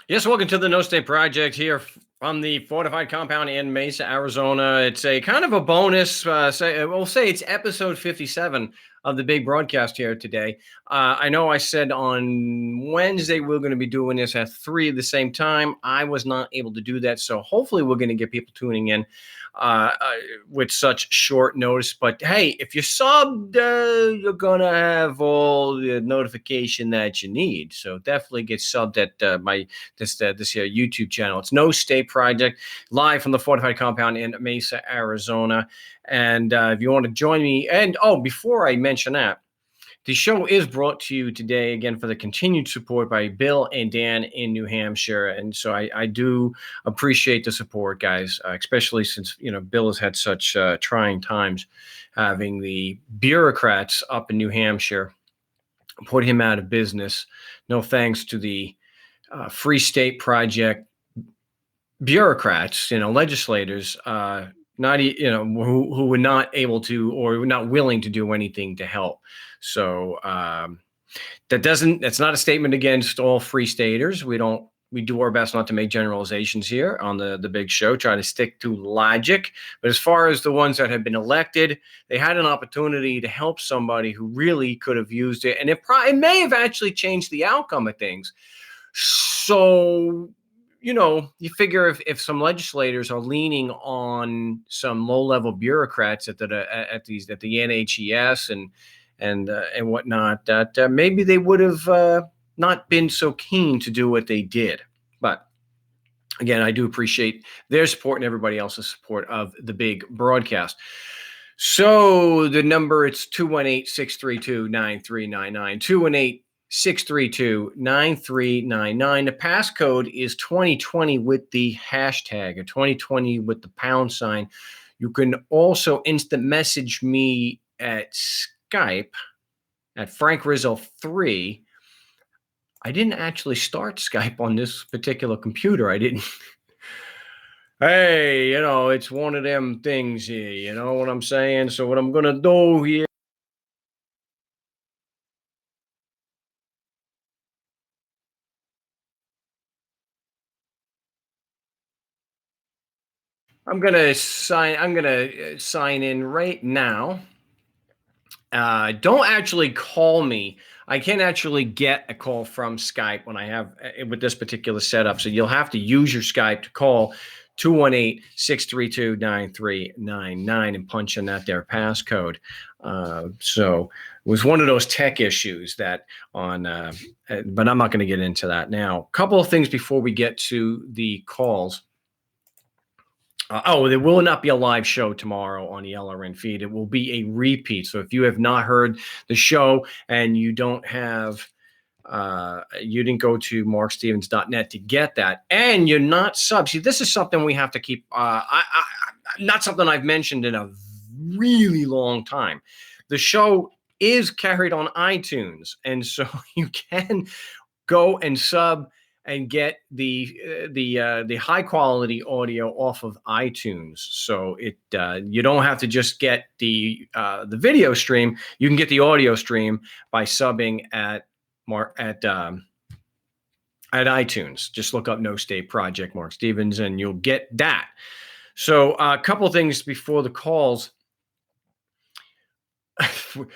Yes, welcome to the No State Project here from the fortified compound in Mesa, Arizona. It's a kind of a bonus. We'll say it's episode 57 of the big broadcast here today. I know I said on Wednesday we're going to be doing this at 3 at the same time. I was not able to do that, so hopefully we're going to get people tuning in with such short notice. But hey, if you're subbed, you're gonna have all the notification that you need. So definitely get subbed at my this here YouTube channel. It's No State Project, live from the fortified compound in Mesa, Arizona. And if you want to join me, and before I mention that, the show is brought to you today again for the continued support by Bill and Dan in New Hampshire, and so I do appreciate the support, guys, especially since Bill has had such trying times having the bureaucrats up in New Hampshire put him out of business. No thanks to the Free State Project bureaucrats, legislators, not who were not able to or were not willing to do anything to help. So that's not a statement against all free staters. We do our best not to make generalizations here on the big show, try to stick to logic. But as far as the ones that have been elected, they had an opportunity to help somebody who really could have used it. And it may have actually changed the outcome of things. So, you figure if some legislators are leaning on some low-level bureaucrats at the NHES and whatnot, that maybe they would have not been so keen to do what they did. But again, I do appreciate their support and everybody else's support of the big broadcast. So the number, it's 218-632-9399, 218-632-9399. The passcode is 2020 with the hashtag, or 2020 with the #. You can also instant message me at Skype at Frank Rizzo 3. I didn't actually start Skype on this particular computer. I didn't. Hey, it's one of them things here. You know what I'm saying? So what I'm going to do here, I'm going to sign in right now. Don't actually call me. I can't actually get a call from Skype when I have with this particular setup. So you'll have to use your Skype to call 218-632-9399 and punch in that their passcode. So it was one of those tech issues that but I'm not going to get into that now. A couple of things before we get to the calls. There will not be a live show tomorrow on the LRN feed. It will be a repeat. So if you have not heard the show and you don't have, you didn't go to markstevens.net to get that, and you're not sub. See, this is something we have to keep. Not something I've mentioned in a really long time. The show is carried on iTunes, and so you can go and sub and get the high quality audio off of iTunes. So you don't have to just get the video stream. You can get the audio stream by subbing at iTunes. Just look up No State Project Mark Stevens and you'll get that. So a couple of things before the calls.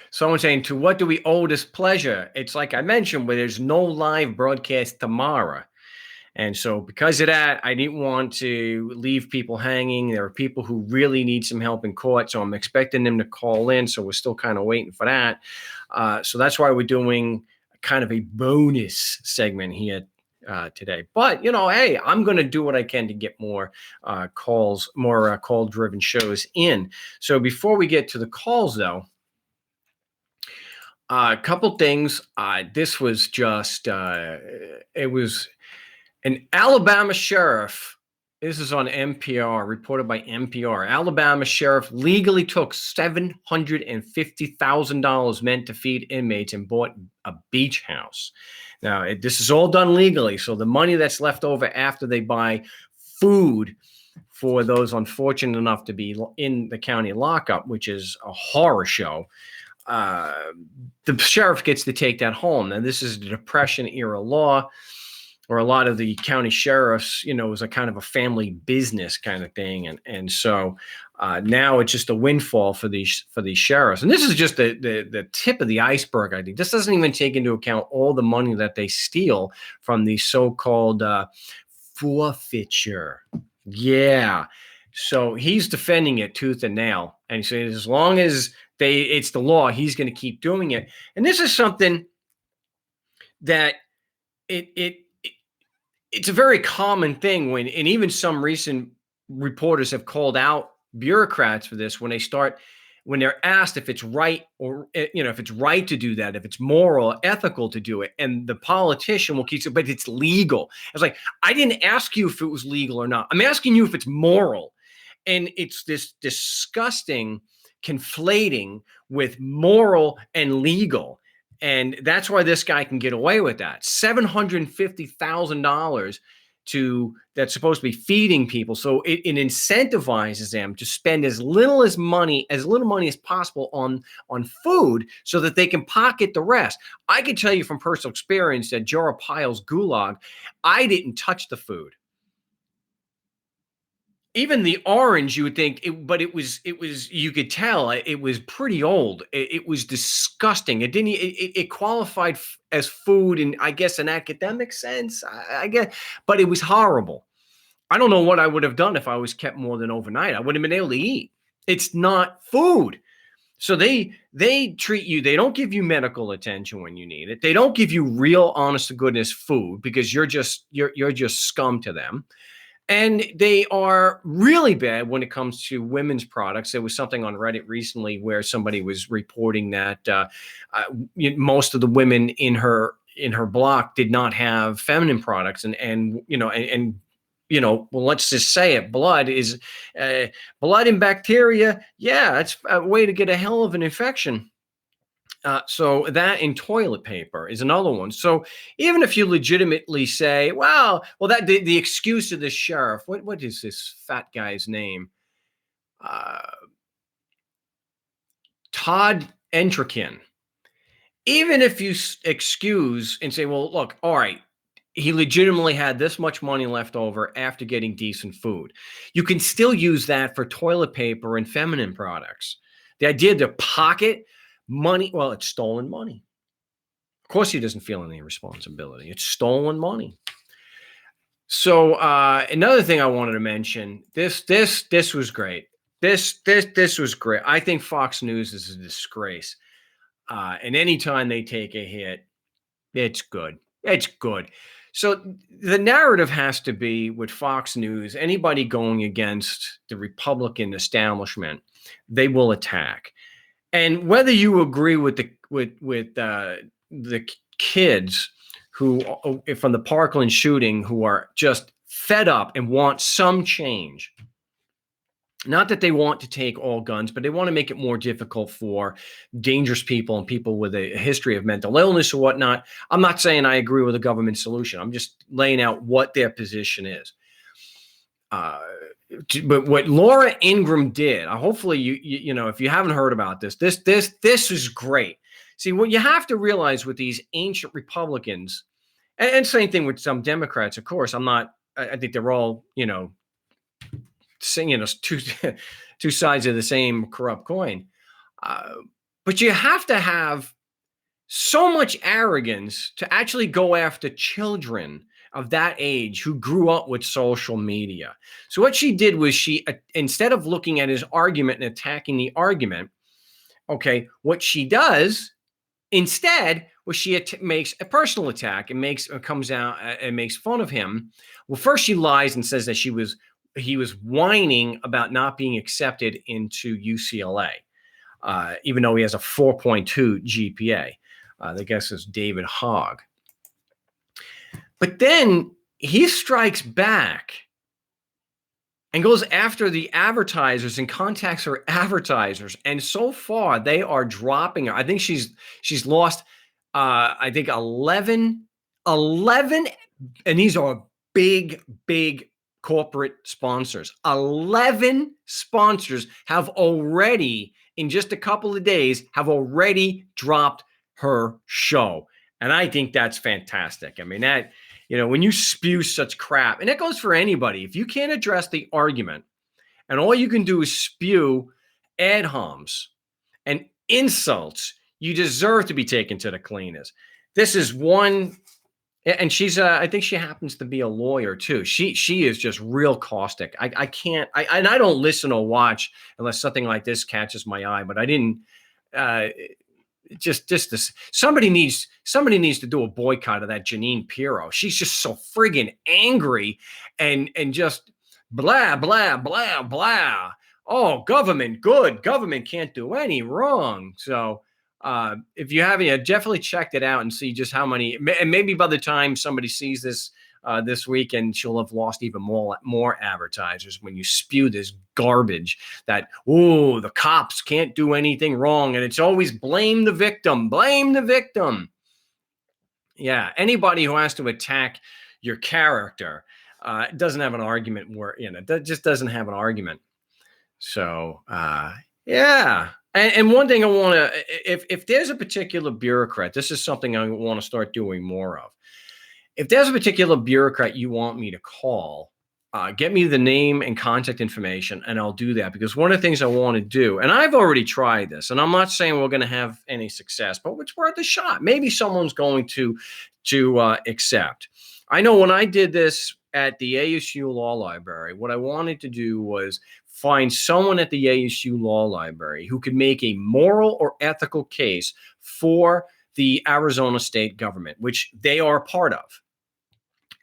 Someone saying, to what do we owe this pleasure? It's like I mentioned, where there's no live broadcast tomorrow. And so because of that, I didn't want to leave people hanging. There are people who really need some help in court, so I'm expecting them to call in. So we're still kind of waiting for that. So that's why we're doing kind of a bonus segment here today. But, hey, I'm going to do what I can to get more calls, more call-driven shows in. So before we get to the calls, though, a couple things. This was just, it was an Alabama sheriff. This is on NPR, reported by NPR. Alabama sheriff legally took $750,000 meant to feed inmates and bought a beach house. Now, this is all done legally. So the money that's left over after they buy food for those unfortunate enough to be in the county lockup, which is a horror show, the sheriff gets to take that home. Now, this is the Depression era law. or a lot of the county sheriffs, it was a kind of a family business kind of thing, and so now it's just a windfall for these sheriffs. And this is just the tip of the iceberg. I think this doesn't even take into account all the money that they steal from the so-called forfeiture. Yeah. So he's defending it tooth and nail, and he says as long as it's the law, he's going to keep doing it. And this is something that it's a very common thing and even some recent reporters have called out bureaucrats for this when they're asked if it's right, or if it's right to do that, if it's moral, ethical to do it, and the politician will keep saying, but it's legal. It's like, I didn't ask you if it was legal or not. I'm asking you if it's moral. And it's this disgusting conflating with moral and legal. And that's why this guy can get away with that. $750,000 that's supposed to be feeding people. So it incentivizes them to spend as little money as possible on food so that they can pocket the rest. I can tell you from personal experience that Joe Arpaio's gulag, I didn't touch the food. Even the orange, you would think, but it was. You could tell it was pretty old. It was disgusting. It didn't. It qualified as food in, I guess, an academic sense. I guess, but it was horrible. I don't know what I would have done if I was kept more than overnight. I wouldn't have been able to eat. It's not food. So they treat you. They don't give you medical attention when you need it. They don't give you real, honest to goodness food because you're just scum to them. And they are really bad when it comes to women's products. There was something on Reddit recently where somebody was reporting that most of the women in her block did not have feminine products, and well, let's just say it. Blood and bacteria. Yeah, it's a way to get a hell of an infection. So that and toilet paper is another one. So even if you legitimately say, well, that the excuse of the sheriff, what is this fat guy's name? Todd Entrikin. Even if you excuse and say, well, look, all right, he legitimately had this much money left over after getting decent food, you can still use that for toilet paper and feminine products. The idea to pocket money, well, it's stolen money. Of course, he doesn't feel any responsibility. It's stolen money. So another thing I wanted to mention, this was great. This was great. I think Fox News is a disgrace. And anytime they take a hit, it's good. It's good. So the narrative has to be with Fox News, anybody going against the Republican establishment, they will attack. And whether you agree with the kids who from the Parkland shooting, who are just fed up and want some change, not that they want to take all guns, but they want to make it more difficult for dangerous people and people with a history of mental illness or whatnot. I'm not saying I agree with the government solution. I'm just laying out what their position is. But what Laura Ingraham did, hopefully you know, if you haven't heard about this is great. See, what you have to realize with these ancient Republicans, and same thing with some Democrats, of course, I think they're all, singing us two sides of the same corrupt coin. But you have to have so much arrogance to actually go after children of that age who grew up with social media. So what she did was instead of looking at his argument and attacking the argument, okay, what she does instead was she makes a personal attack and comes out and makes fun of him. Well, first she lies and says that he was whining about not being accepted into UCLA, even though he has a 4.2 GPA. I guess it's David Hogg. But then he strikes back and goes after the advertisers and contacts her advertisers. And so far, they are dropping her. I think she's lost, 11, and these are big corporate sponsors. 11 sponsors have already, in just a couple of days, dropped her show. And I think that's fantastic. I mean, When you spew such crap, and it goes for anybody, if you can't address the argument and all you can do is spew ad homs and insults, you deserve to be taken to the cleaners. This is one, and she's I think she happens to be a lawyer too. She is just real caustic. I can't, and I don't listen or watch unless something like this catches my eye, but I didn't uh just this, somebody needs to do a boycott of that Janine Pirro. She's just so friggin' angry and just blah blah blah blah. Oh, government good, government can't do any wrong. So if you haven't yet, definitely checked it out and see just how many, and maybe by the time somebody sees this this weekend, she'll have lost even more advertisers when you spew this garbage that, oh, the cops can't do anything wrong. And it's always blame the victim, blame the victim. Yeah. Anybody who has to attack your character doesn't have an argument that just doesn't have an argument. So, yeah. And one thing I want to, if there's a particular bureaucrat, this is something I want to start doing more of. If there's a particular bureaucrat you want me to call, get me the name and contact information, and I'll do that. Because one of the things I want to do, and I've already tried this, and I'm not saying we're going to have any success, but it's worth a shot. Maybe someone's going to accept. I know when I did this at the ASU Law Library, what I wanted to do was find someone at the ASU Law Library who could make a moral or ethical case for the Arizona state government, which they are a part of.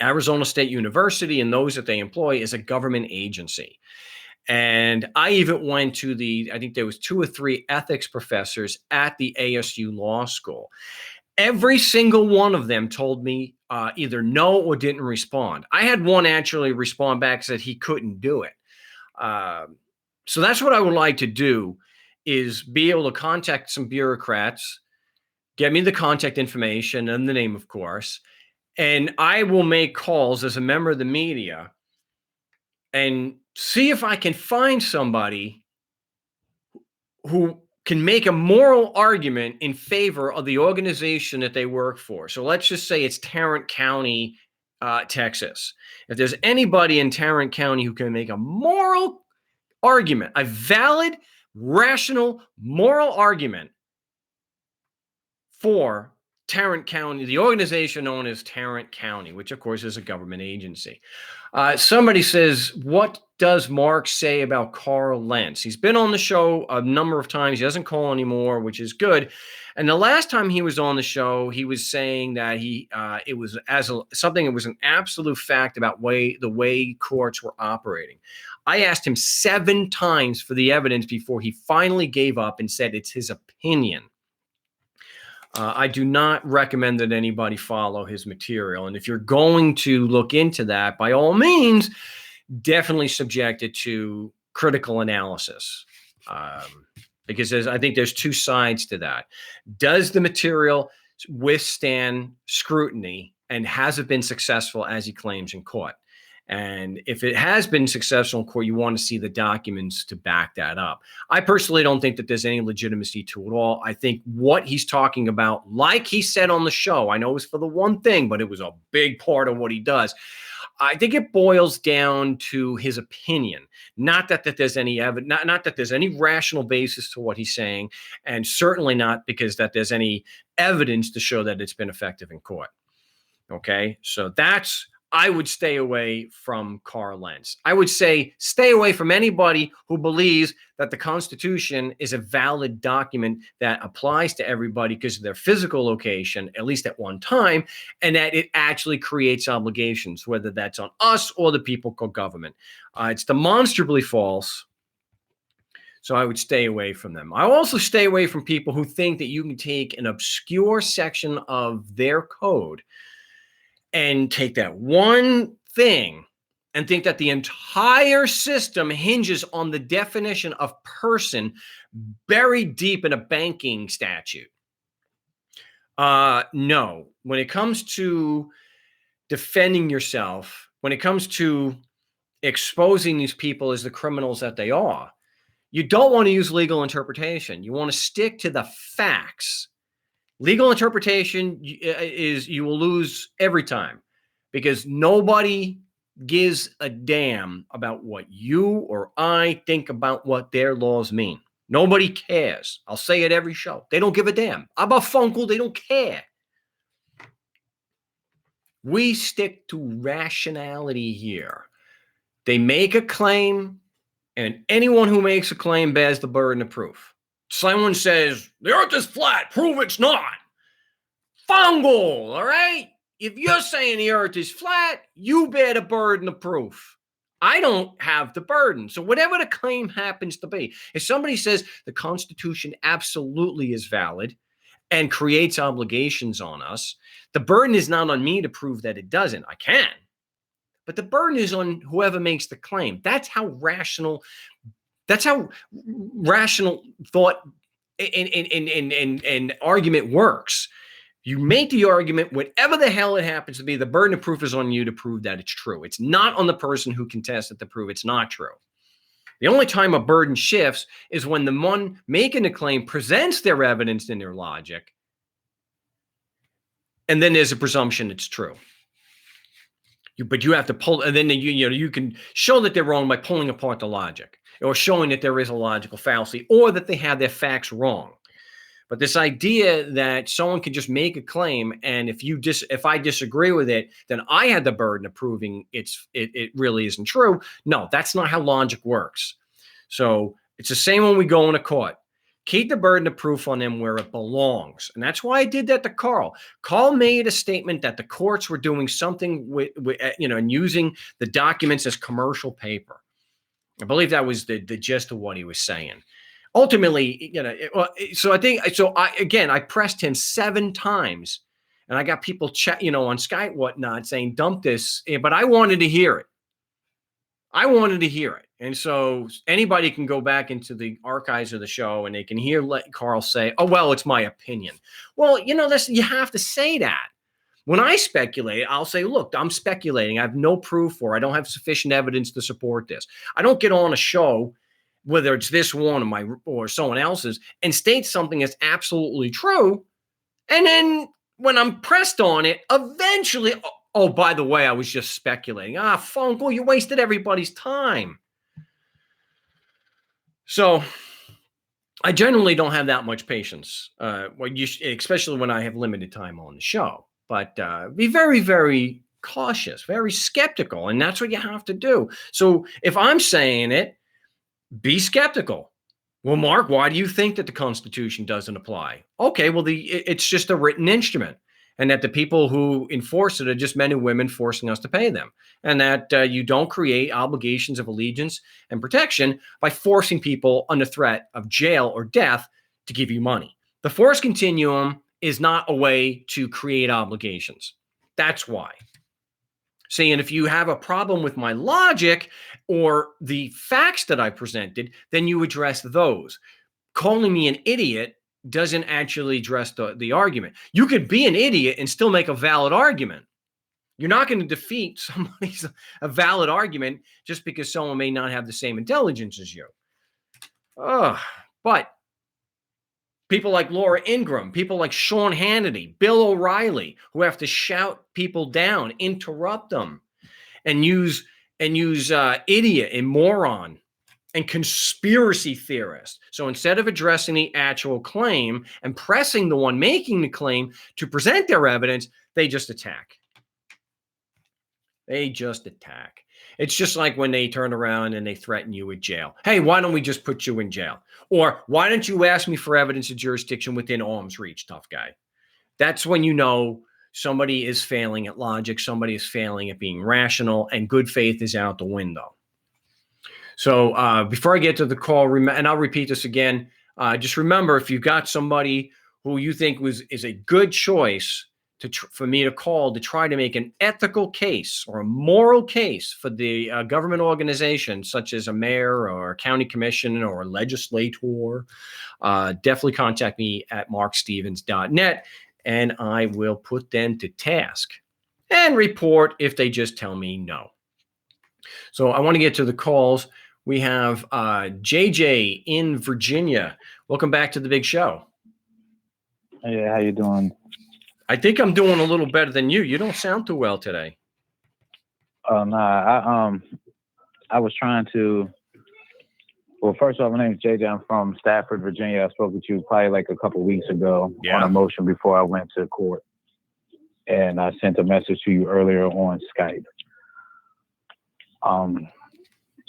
Arizona State University and those that they employ is a government agency. And I even went to I think there was 2 or 3 ethics professors at the ASU Law School. Every single one of them told me either no or didn't respond. I had one actually respond back, said he couldn't do it. So that's what I would like to do, is be able to contact some bureaucrats, get me the contact information and the name, of course, and I will make calls as a member of the media and see if I can find somebody who can make a moral argument in favor of the organization that they work for. So let's just say it's Tarrant County, Texas. If there's anybody in Tarrant County who can make a moral argument, a valid, rational, moral argument for Tarrant County, the organization known as Tarrant County, which of course is a government agency. Somebody says, what does Mark say about Carl Lentz? He's been on the show a number of times. He doesn't call anymore, which is good. And the last time he was on the show, he was saying that it was something that was an absolute fact about the way courts were operating. I asked him 7 times for the evidence before he finally gave up and said it's his opinion. I do not recommend that anybody follow his material. And if you're going to look into that, by all means, definitely subject it to critical analysis. Because I think there's 2 sides to that. Does the material withstand scrutiny, and has it been successful as he claims in court? And if it has been successful in court, you want to see the documents to back that up. I personally don't think that there's any legitimacy to it all. I think what he's talking about, like he said on the show, I know it was for the one thing, but it was a big part of what he does. I think it boils down to his opinion, not that there's any evidence, not that there's any rational basis to what he's saying, and certainly not because that there's any evidence to show that it's been effective in court. Okay, so I would stay away from Carl Lentz. I would say stay away from anybody who believes that the Constitution is a valid document that applies to everybody because of their physical location, at least at one time, and that it actually creates obligations, whether that's on us or the people called government. It's demonstrably false. So I would stay away from them. I also stay away from people who think that you can take an obscure section of their code and take that one thing and think that the entire system hinges on the definition of person buried deep in a banking statute. No. When it comes to defending yourself, when it comes to exposing these people as the criminals that they are, you don't want to use legal interpretation. You want to stick to the facts. Legal interpretation is you will lose every time, because nobody gives a damn about what you or I think about what their laws mean. Nobody cares. I'll say it every show. They don't give a damn. About Funkel, they don't care. We stick to rationality here. They make a claim, and anyone who makes a claim bears the burden of proof. Someone says, the earth is flat, prove it's not. Fungal, all right? If you're saying the earth is flat, you bear the burden of proof. I don't have the burden. So whatever the claim happens to be, if somebody says the Constitution absolutely is valid and creates obligations on us, the burden is not on me to prove that it doesn't. I can. But the burden is on whoever makes the claim. That's how rational thought and argument works. You make the argument, whatever the hell it happens to be, the burden of proof is on you to prove that it's true. It's not on the person who contests it to prove it's not true. The only time a burden shifts is when the one making the claim presents their evidence and their logic, and then there's a presumption it's true. But you have to pull, and then you can show that they're wrong by pulling apart the logic, or showing that there is a logical fallacy, or that they have their facts wrong. But this idea that someone can just make a claim, and if I disagree with it, then I had the burden of proving it really isn't true. No, that's not how logic works. So it's the same when we go into court. Keep the burden of proof on them where it belongs. And that's why I did that to Carl. Carl made a statement that the courts were doing something with and using the documents as commercial paper. I believe that was the gist of what he was saying. Ultimately, I pressed him 7 times, and I got people on Skype, whatnot, saying, dump this, but I wanted to hear it. And so anybody can go back into the archives of the show and they can hear Carl say, oh, well, it's my opinion. Well, you have to say that. When I speculate, I'll say, look, I'm speculating. I have no proof, or I don't have sufficient evidence to support this. I don't get on a show, whether it's this one or someone else's, and state something that's absolutely true. And then when I'm pressed on it, eventually, oh, by the way, I was just speculating. Funkel, you wasted everybody's time. So I generally don't have that much patience, especially when I have limited time on the show. But be very, very cautious, very skeptical, and that's what you have to do. So if I'm saying it, be skeptical. Well, Mark, why do you think that the Constitution doesn't apply? Okay, well, it's just a written instrument, and that the people who enforce it are just men and women forcing us to pay them, and that you don't create obligations of allegiance and protection by forcing people under threat of jail or death to give you money. The force continuum is not a way to create obligations. That's why. See, and if you have a problem with my logic or the facts that I presented, then you address those. Calling me an idiot doesn't actually address the argument. You could be an idiot and still make a valid argument. You're not going to defeat a valid argument just because someone may not have the same intelligence as you. But people like Laura Ingraham, people like Sean Hannity, Bill O'Reilly, who have to shout people down, interrupt them, and use idiot and moron and conspiracy theorist. So instead of addressing the actual claim and pressing the one making the claim to present their evidence, they just attack. It's just like when they turn around and they threaten you with jail. Hey, why don't we just put you in jail? Or why don't you ask me for evidence of jurisdiction within arm's reach, tough guy? That's when you know somebody is failing at logic, somebody is failing at being rational, and good faith is out the window. So before I get to the call, and I'll repeat this again, just remember, if you've got somebody who you think is a good choice for me to call to try to make an ethical case or a moral case for the government organization, such as a mayor or a county commission or a legislator, definitely contact me at markstevens.net, and I will put them to task and report if they just tell me no. So I want to get to the calls. We have JJ in Virginia. Welcome back to the big show. Hey, how you doing? I think I'm doing a little better than you. You don't sound too well today. I was trying to. Well, first of all, my name is JJ. I'm from Stafford, Virginia. I spoke with you probably like a couple of weeks ago on a motion before I went to court, and I sent a message to you earlier on Skype.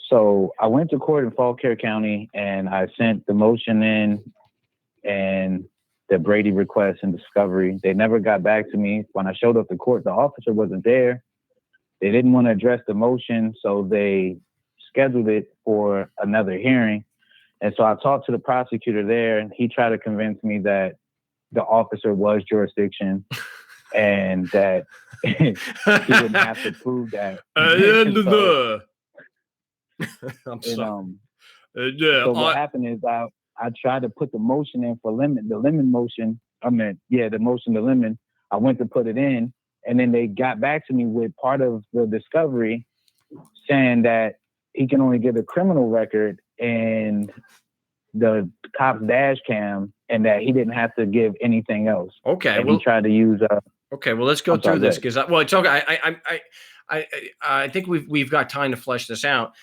So I went to court in Fauquier County, and I sent the motion in and the Brady request and discovery. They never got back to me. When I showed up to court, the officer wasn't there. They didn't want to address the motion, so they scheduled it for another hearing. And so I talked to the prosecutor there, and he tried to convince me that the officer was jurisdiction and that he didn't have to prove that. I'm sorry. So what happened is I tried to put the motion in for the lemon motion. The motion to lemon. I went to put it in, and then they got back to me with part of the discovery saying that he can only get a criminal record and the cop's dash cam, and that he didn't have to give anything else. Okay. And he tried to use. Okay. Well, let's go through this because it's okay. I think we've got time to flesh this out.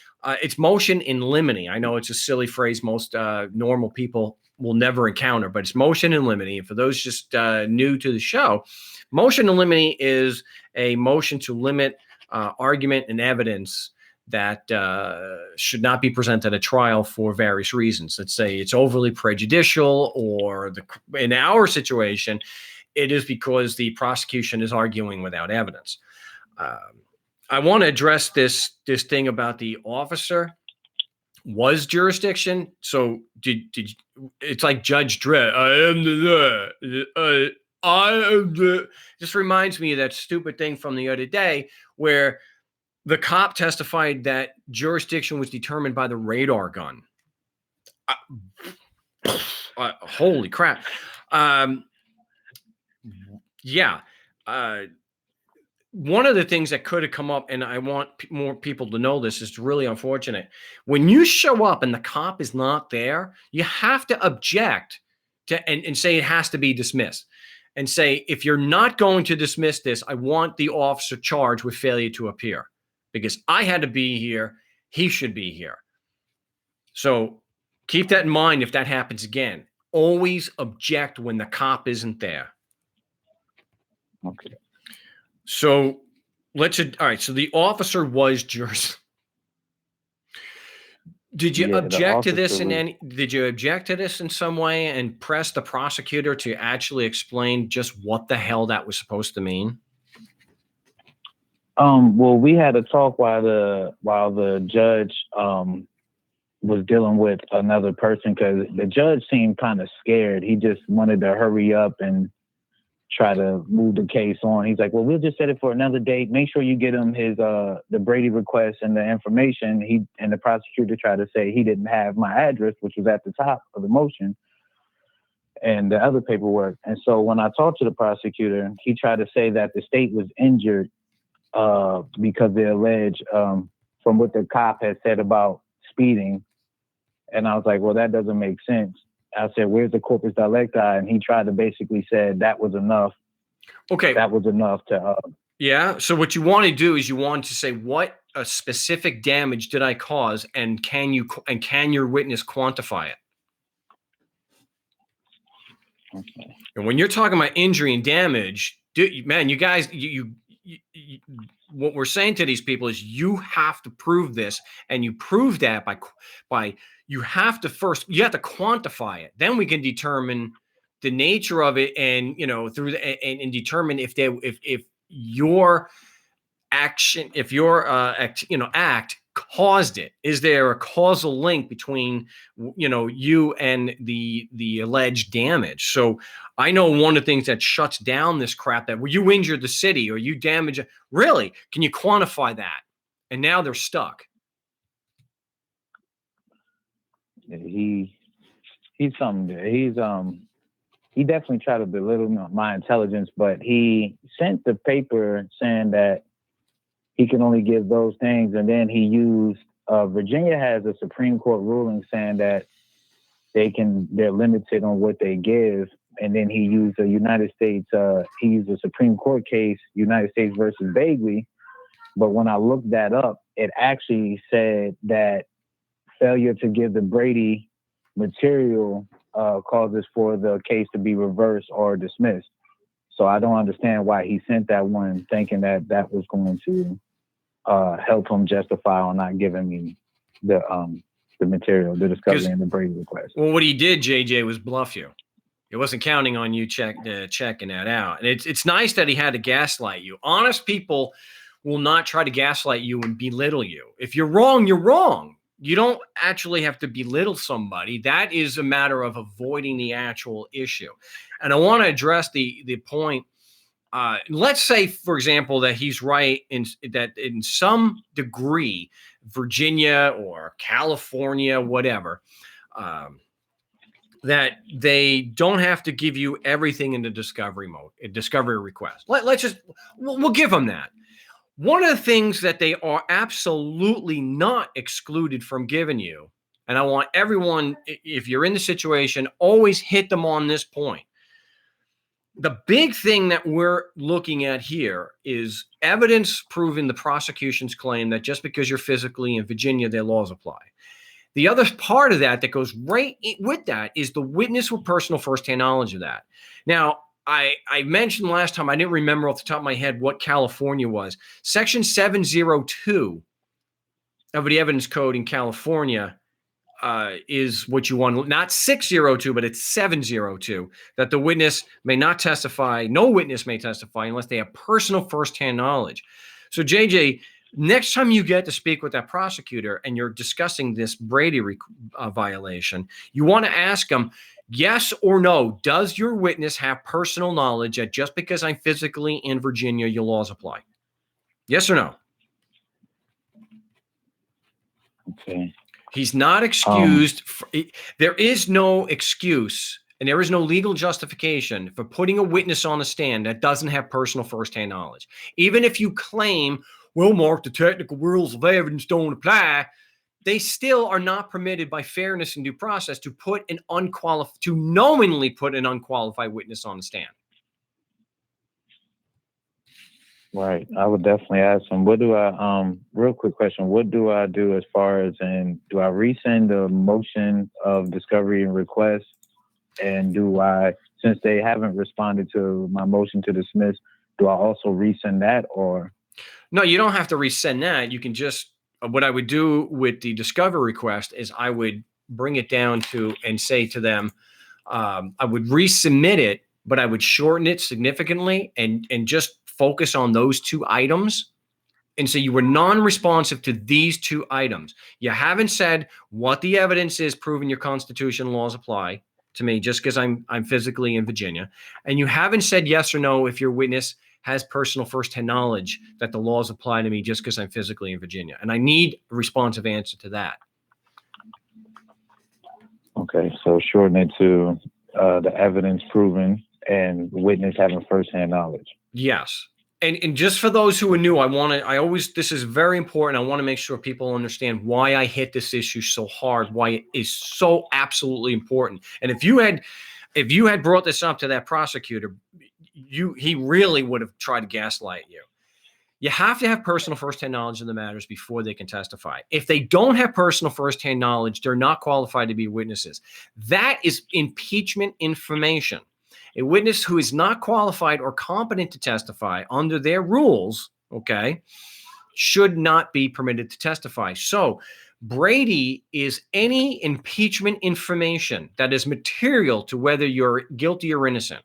It's motion in limine. I know it's a silly phrase most normal people will never encounter, but it's motion in limine. And for those just new to the show, motion in limine is a motion to limit argument and evidence that should not be presented at trial for various reasons. Let's say it's overly prejudicial, or in our situation, it is because the prosecution is arguing without evidence. I want to address this thing about the officer was jurisdiction. So did it's like Judge Dredd. I am the. Just reminds me of that stupid thing from the other day where the cop testified that jurisdiction was determined by the radar gun. Holy crap. One of the things that could have come up, and I want more people to know this, is really unfortunate. When you show up and the cop is not there, you have to object to and say it has to be dismissed. And say, if you're not going to dismiss this, I want the officer charged with failure to appear. Because I had to be here, he should be here. So keep that in mind if that happens again. Always object when the cop isn't there. Okay. So all right. So the officer was jurisdiction. Did you object to this did you object to this in some way and press the prosecutor to actually explain just what the hell that was supposed to mean? Well, we had a talk while the judge was dealing with another person, because the judge seemed kind of scared. He just wanted to hurry up and try to move the case on. He's like, well, we'll just set it for another date. Make sure you get him his the Brady request and the information. And the prosecutor tried to say he didn't have my address, which was at the top of the motion, and the other paperwork. And so when I talked to the prosecutor, he tried to say that the state was injured because they allege from what the cop had said about speeding. And I was like, well, that doesn't make sense. I said, where's the corpus delicti? And he tried to basically say that was enough. Okay. That was enough to... Yeah. So what you want to do is you want to say, what a specific damage did I cause? And can your witness quantify it? Okay. And when you're talking about injury and damage, man, you guys, what we're saying to these people is you have to prove this, and you prove that by you have to quantify it. Then we can determine the nature of it, and and determine if your action, if your act caused it. Is there a causal link between you and the alleged damage? So I know one of the things that shuts down this crap, that you injured the city or you damage it. Really, can you quantify that? And now they're stuck. He's something. He definitely tried to belittle my intelligence, but he sent the paper saying that he can only give those things. And then he used, Virginia has a Supreme Court ruling saying that they're limited on what they give. And then he used a Supreme Court case, United States versus Bagley, But when I looked that up, it actually said that failure to give the Brady material causes for the case to be reversed or dismissed. So I don't understand why he sent that one, thinking that that was going to help him justify on not giving me the material, the discovery, and the Brady request. Well, what he did, JJ, was bluff you. He wasn't counting on you checking that out. And it's nice that he had to gaslight you. Honest people will not try to gaslight you and belittle you. If you're wrong, you're wrong. You don't actually have to belittle somebody. That is a matter of avoiding the actual issue. And I want to address the point. Let's say, for example, that he's right in that in some degree, Virginia or California, whatever, that they don't have to give you everything in the discovery mode, a discovery request. We'll give them that. One of the things that they are absolutely not excluded from giving you, and I want everyone, if you're in the situation, always hit them on this point. The big thing that we're looking at here is evidence proving the prosecution's claim that just because you're physically in Virginia, their laws apply. The other part of that goes right with that is the witness with personal firsthand knowledge of that. Now, I mentioned last time, I didn't remember off the top of my head what California was. Section 702 of the evidence code in California is what you want, not 602, but it's 702, that the witness may not testify, no witness may testify unless they have personal firsthand knowledge. So JJ, next time you get to speak with that prosecutor and you're discussing this Brady violation, you want to ask them, yes or no, does your witness have personal knowledge that just because I'm physically in Virginia, your laws apply? Yes or no? Okay. He's not excused. There is no excuse and there is no legal justification for putting a witness on the stand that doesn't have personal firsthand knowledge. Even if you claim, well, Mark, the technical rules of evidence don't apply, they still are not permitted by fairness and due process to knowingly put an unqualified witness on the stand. Right. I would definitely ask him. What do I, real quick question, what do I do as far as, do I resend the motion of discovery and request? And since they haven't responded to my motion to dismiss, do I also resend that or? No, you don't have to resend that. You can just, what I would do with the discovery request is I would bring it down to and say to them, I would resubmit it, but I would shorten it significantly and just focus on those two items. And so you were non-responsive to these two items. You haven't said what the evidence is proving your constitutional laws apply to me just because I'm physically in Virginia. And you haven't said yes or no if your witness has personal firsthand knowledge that the laws apply to me just because I'm physically in Virginia. And I need a responsive answer to that. Okay, so shorten it to the evidence proven and witness having firsthand knowledge. Yes. And just for those who are new, this is very important. I want to make sure people understand why I hit this issue so hard, why it is so absolutely important. And if you had brought this up to that prosecutor, he really would have tried to gaslight you. You have to have personal firsthand knowledge of the matters before they can testify. If they don't have personal firsthand knowledge, they're not qualified to be witnesses. That is impeachment information. A witness who is not qualified or competent to testify under their rules, okay, should not be permitted to testify. So Brady is any impeachment information that is material to whether you're guilty or innocent.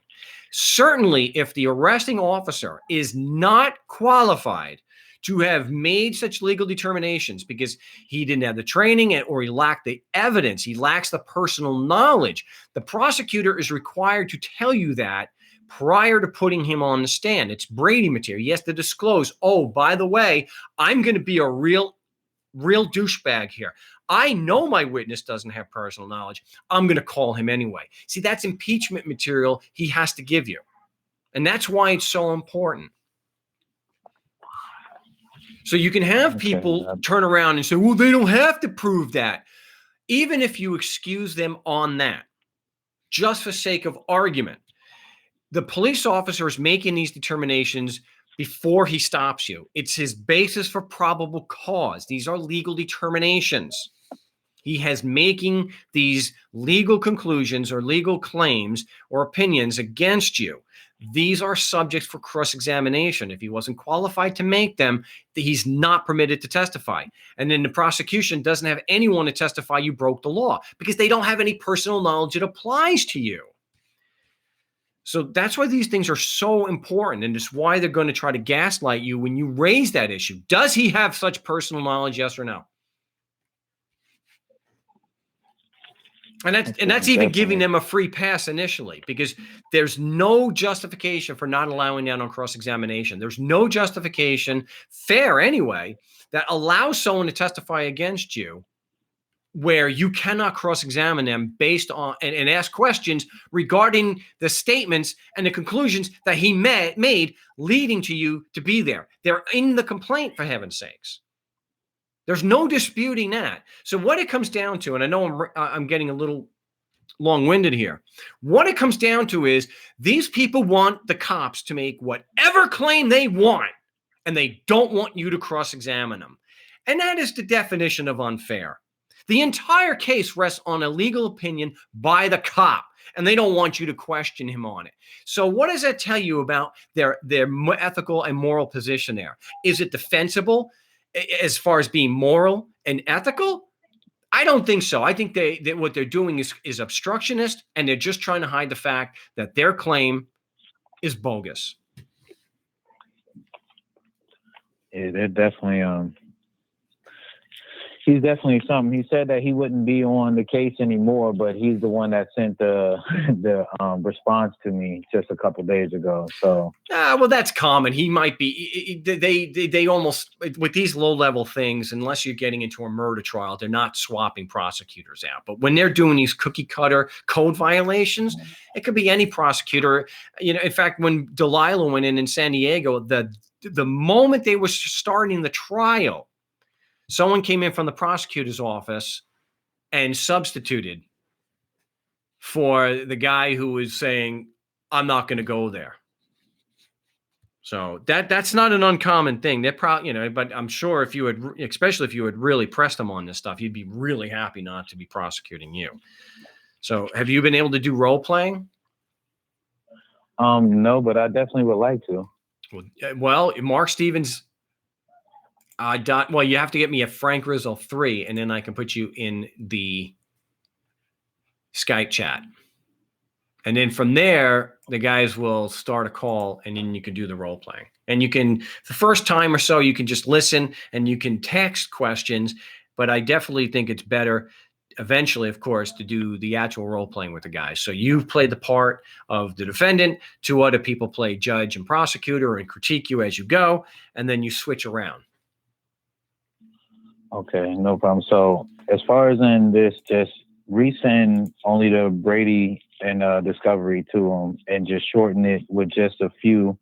Certainly, if the arresting officer is not qualified to have made such legal determinations because he didn't have the training or he lacked the evidence, he lacks the personal knowledge, the prosecutor is required to tell you that prior to putting him on the stand. It's Brady material. He has to disclose, oh, by the way, I'm going to be a real douchebag here. I know my witness doesn't have personal knowledge. I'm going to call him anyway. See, that's impeachment material he has to give you. And that's why it's so important. So you can have people turn around and say, well, they don't have to prove that. Even if you excuse them on that, just for sake of argument, the police officer is making these determinations before he stops you. It's his basis for probable cause. These are legal determinations. He has making these legal conclusions or legal claims or opinions against you. These are subjects for cross-examination. If he wasn't qualified to make them, he's not permitted to testify. And then the prosecution doesn't have anyone to testify you broke the law because they don't have any personal knowledge that applies to you. So that's why these things are so important, and it's why they're going to try to gaslight you when you raise that issue. Does he have such personal knowledge, yes or no? And that's even giving them a free pass initially, because there's no justification for not allowing that on cross-examination. There's no justification, fair anyway, that allows someone to testify against you where you cannot cross-examine them based on and ask questions regarding the statements and the conclusions that he made leading to you to be there. They're in the complaint, for heaven's sakes. There's no disputing that. So what it comes down to, and I know I'm getting a little long-winded here. What it comes down to is these people want the cops to make whatever claim they want, and they don't want you to cross-examine them. And that is the definition of unfair. The entire case rests on a legal opinion by the cop, and they don't want you to question him on it. So what does that tell you about their ethical and moral position there? Is it defensible as far as being moral and ethical? I don't think so. I think that what they're doing is obstructionist, and they're just trying to hide the fact that their claim is bogus. Yeah, they're definitely he's definitely something. He said that he wouldn't be on the case anymore, but he's the one that sent the response to me just a couple days ago. So, well, that's common. He might be. They almost, with these low-level things, unless you're getting into a murder trial, they're not swapping prosecutors out. But when they're doing these cookie-cutter code violations, it could be any prosecutor. You know, in fact, when Delilah went in San Diego, the moment they were starting the trial, someone came in from the prosecutor's office and substituted for the guy who was saying, I'm not going to go there. So that's not an uncommon thing. They're probably, but I'm sure especially if you had really pressed them on this stuff, you'd be really happy not to be prosecuting you. So have you been able to do role playing? No, but I definitely would like to. Well, Mark Stevens, you have to get me a Frank Rizzo 3, and then I can put you in the Skype chat. And then from there, the guys will start a call, and then you can do the role playing. And you can, the first time or so, you can just listen and you can text questions. But I definitely think it's better eventually, of course, to do the actual role playing with the guys. So you've played the part of the defendant, 2 other people play judge and prosecutor and critique you as you go, and then you switch around. Okay, no problem. So as far as in this, just resend only the Brady and Discovery to them, and just shorten it with just a few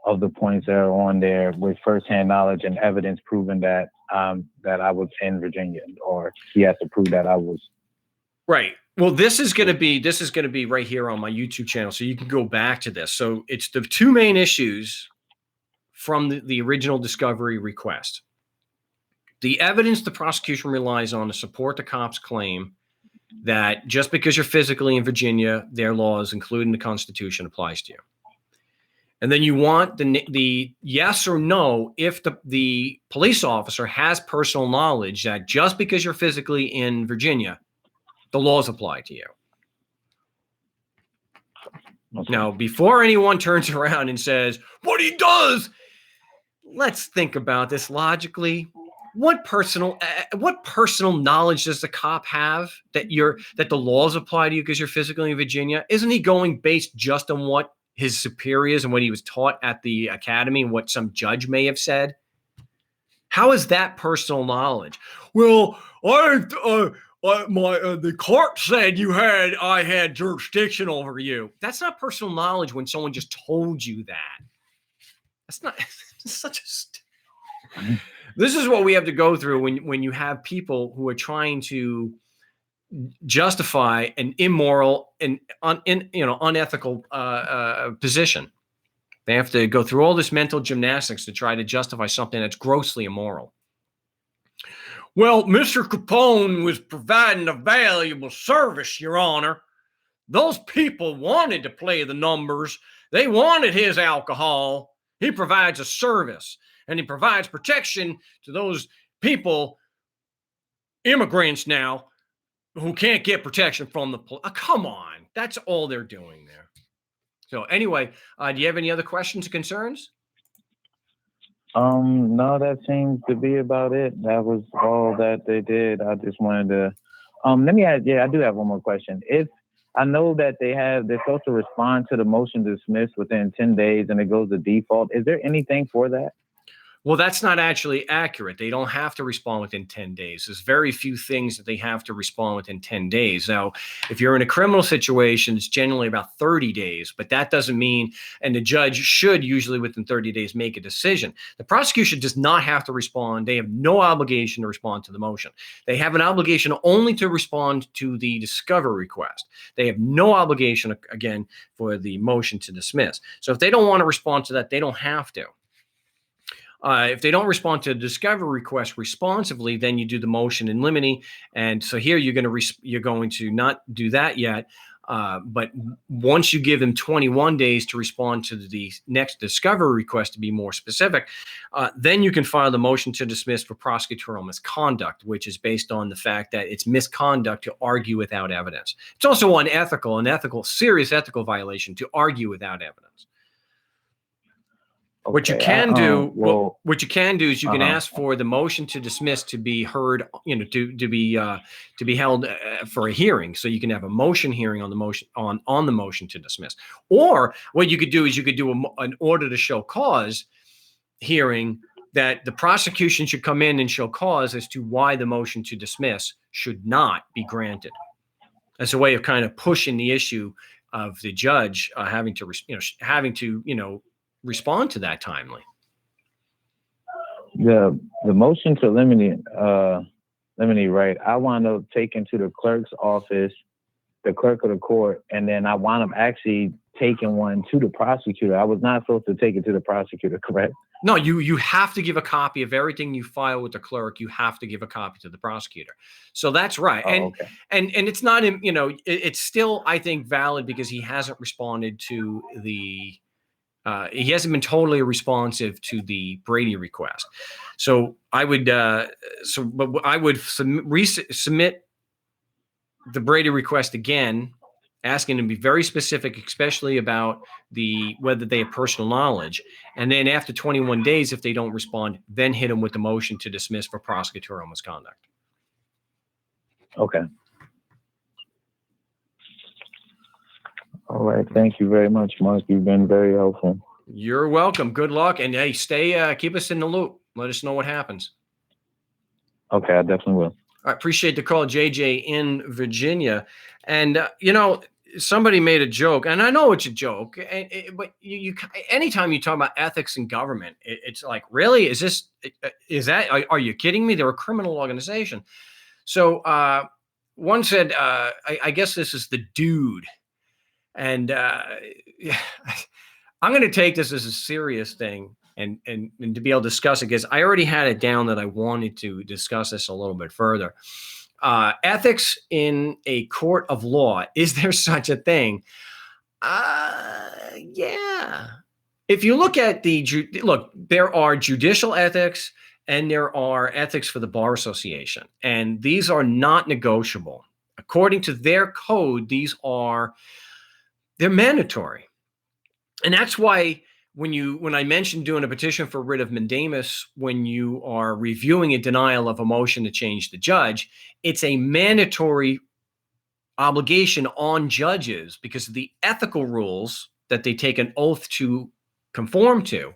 of the points that are on there with firsthand knowledge and evidence proving that I was in Virginia, or he has to prove that I was. Right. Well, this is going to be right here on my YouTube channel, so you can go back to this. So it's the 2 main issues from the original Discovery request. The evidence the prosecution relies on to support the cops' claim that just because you're physically in Virginia, their laws, including the Constitution, applies to you. And then you want the yes or no if the police officer has personal knowledge that just because you're physically in Virginia, the laws apply to you. Okay. Now, before anyone turns around and says, what he does, let's think about this logically. What personal knowledge does the cop have that the laws apply to you because you're physically in Virginia? Isn't he going based just on what his superiors and what he was taught at the academy and what some judge may have said? How is that personal knowledge? Well, the court said I had jurisdiction over you. That's not personal knowledge when someone just told you that. That's not such a. This is what we have to go through when you have people who are trying to justify an immoral and unethical position. They have to go through all this mental gymnastics to try to justify something that's grossly immoral. Well, Mr. Capone was providing a valuable service, Your Honor. Those people wanted to play the numbers. They wanted his alcohol. He provides a service, and he provides protection to those people, immigrants now, who can't get protection from the police. Come on. That's all they're doing there. So anyway, do you have any other questions or concerns? No, that seems to be about it. That was all that they did. I just wanted to, let me ask, I do have one more question. If I know that they're supposed to respond to the motion to dismiss within 10 days and it goes to default, is there anything for that? Well, that's not actually accurate. They don't have to respond within 10 days. There's very few things that they have to respond within 10 days. Now, if you're in a criminal situation, it's generally about 30 days, but that doesn't mean, and the judge should usually within 30 days make a decision. The prosecution does not have to respond. They have no obligation to respond to the motion. They have an obligation only to respond to the discovery request. They have no obligation, again, for the motion to dismiss. So if they don't want to respond to that, they don't have to. If they don't respond to the discovery request responsively, then you do the motion in limine. And so here you're going to not do that yet. But once you give them 21 days to respond to the next discovery request, to be more specific, then you can file the motion to dismiss for prosecutorial misconduct, which is based on the fact that it's misconduct to argue without evidence. It's also serious ethical violation to argue without evidence. Okay, what you can do is you can ask for the motion to dismiss to be heard, to be held for a hearing. So you can have a motion hearing on the motion on the motion to dismiss. Or what you could do is you could do an order to show cause hearing that the prosecution should come in and show cause as to why the motion to dismiss should not be granted. As a way of kind of pushing the issue of the judge having to respond to that timely. The motion to limine, right? I wound up taking to the clerk's office, the clerk of the court, and then I wound up actually taking one to the prosecutor. I was not supposed to take it to the prosecutor, correct? No, you have to give a copy of everything you file with the clerk. You have to give a copy to the prosecutor. So that's right. Okay. And it's not, it's still, I think, valid because he hasn't responded to he hasn't been totally responsive to the Brady request. So I would, submit the Brady request again, asking him to be very specific, especially about whether they have personal knowledge. And then after 21 days, if they don't respond, then hit them with the motion to dismiss for prosecutorial misconduct. Okay. All right. Thank you very much, Mark. You've been very helpful. You're welcome. Good luck. And hey, keep us in the loop. Let us know what happens. Okay, I definitely will. I appreciate the call, JJ in Virginia. And, somebody made a joke, and I know it's a joke, but you anytime you talk about ethics in government, it's like, really? Are you kidding me? They're a criminal organization. So one said, I guess this is the dude. And I'm going to take this as a serious thing and to be able to discuss it, because I already had it down that I wanted to discuss this a little bit further. Ethics in a court of law. Is there such a thing? Yeah. If you look at there are judicial ethics and there are ethics for the Bar Association, and these are not negotiable. According to their code, they're mandatory. And that's why when I mentioned doing a petition for writ of mandamus, when you are reviewing a denial of a motion to change the judge, it's a mandatory obligation on judges because of the ethical rules that they take an oath to conform to,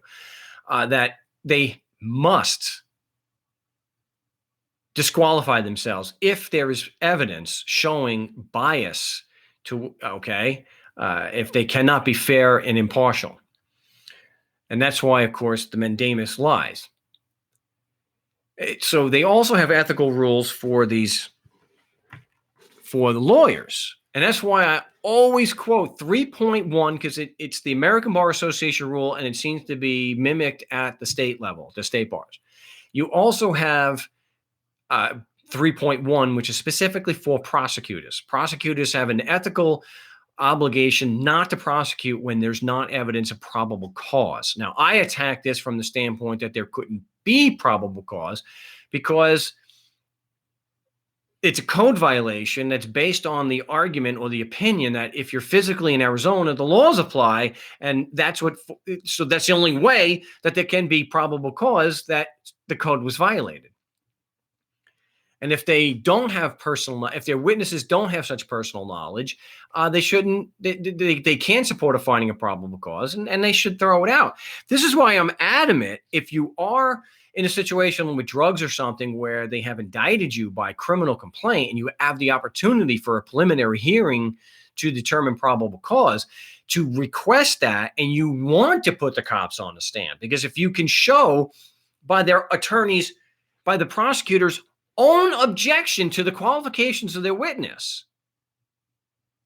that they must disqualify themselves if there is evidence showing bias if they cannot be fair and impartial. And that's why, of course, the mandamus lies. So they also have ethical rules for the lawyers. And that's why I always quote 3.1 because it's the American Bar Association rule, and it seems to be mimicked at the state level, the state bars. You also have 3.1, which is specifically for prosecutors. Prosecutors have an ethical obligation not to prosecute when there's not evidence of probable cause. Now, I attack this from the standpoint that there couldn't be probable cause because it's a code violation that's based on the argument or the opinion that if you're physically in Arizona, the laws apply. And that's so that's the only way that there can be probable cause that the code was violated. And if they don't have if their witnesses don't have such personal knowledge, they shouldn't, they can't support a finding of probable cause, and they should throw it out. This is why I'm adamant, if you are in a situation with drugs or something where they have indicted you by criminal complaint and you have the opportunity for a preliminary hearing to determine probable cause, to request that, and you want to put the cops on the stand. Because if you can show by their attorneys, by the prosecutor's own objection to the qualifications of their witness,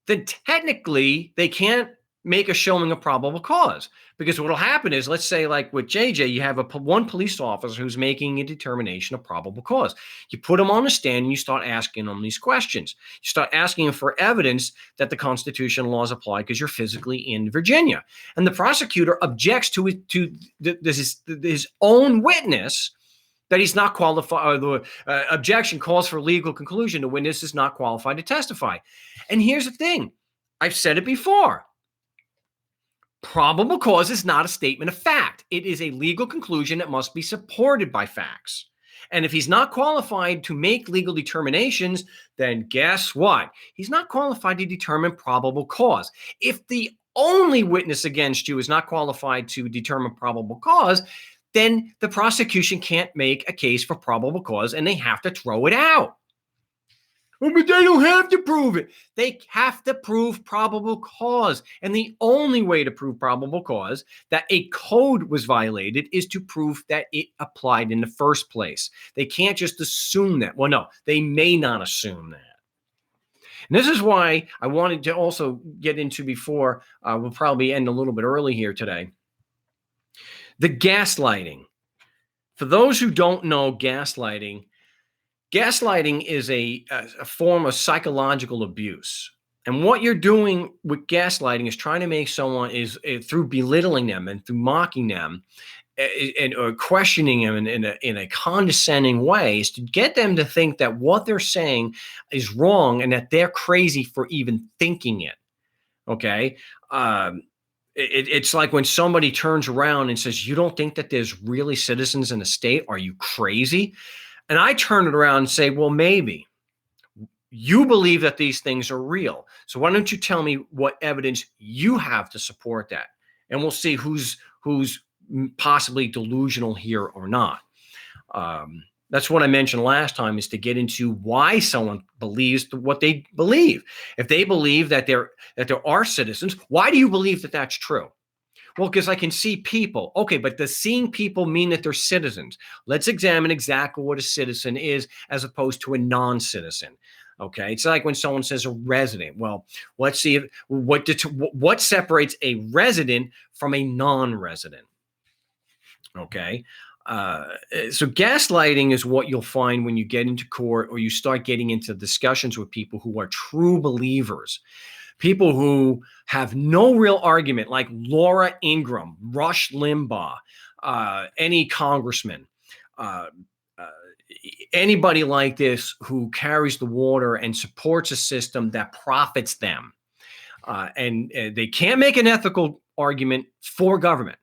then technically they can't make a showing of probable cause. Because what will happen is, let's say like with JJ, you have one police officer who's making a determination of probable cause. You put him on the stand and you start asking him these questions. You start asking him for evidence that the Constitution laws apply because you're physically in Virginia. And the prosecutor objects to his own witness that he's not qualified. The objection calls for legal conclusion. The witness is not qualified to testify. And here's the thing. I've said it before. Probable cause is not a statement of fact. It is a legal conclusion that must be supported by facts. And if he's not qualified to make legal determinations, then guess what? He's not qualified to determine probable cause. If the only witness against you is not qualified to determine probable cause, then the prosecution can't make a case for probable cause and they have to throw it out. Oh, but they don't have to prove it. They have to prove probable cause. And the only way to prove probable cause that a code was violated is to prove that it applied in the first place. They can't just assume that. Well, no, they may not assume that. And this is why I wanted to also get into before, we'll probably end a little bit early here today, the gaslighting. For those who don't know gaslighting is a form of psychological abuse. And what you're doing with gaslighting is trying to make someone through belittling them and through mocking them or questioning them in a condescending way, is to get them to think that what they're saying is wrong and that they're crazy for even thinking it. Okay. It's like when somebody turns around and says, "You don't think that there's really citizens in the state? Are you crazy?" And I turn it around and say, well, maybe. You believe that these things are real. So why don't you tell me what evidence you have to support that? And we'll see who's possibly delusional here or not. That's what I mentioned last time, is to get into why someone believes what they believe. If they believe that there are citizens, why do you believe that that's true? Well, because I can see people. Okay, but does seeing people mean that they're citizens? Let's examine exactly what a citizen is as opposed to a non-citizen. Okay, it's like when someone says a resident. Well, let's see what separates a resident from a non-resident. Okay, so gaslighting is what you'll find when you get into court or you start getting into discussions with people who are true believers. People who have no real argument, like Laura Ingraham, Rush Limbaugh, any congressman, anybody like this who carries the water and supports a system that profits them. And they can't make an ethical argument for government.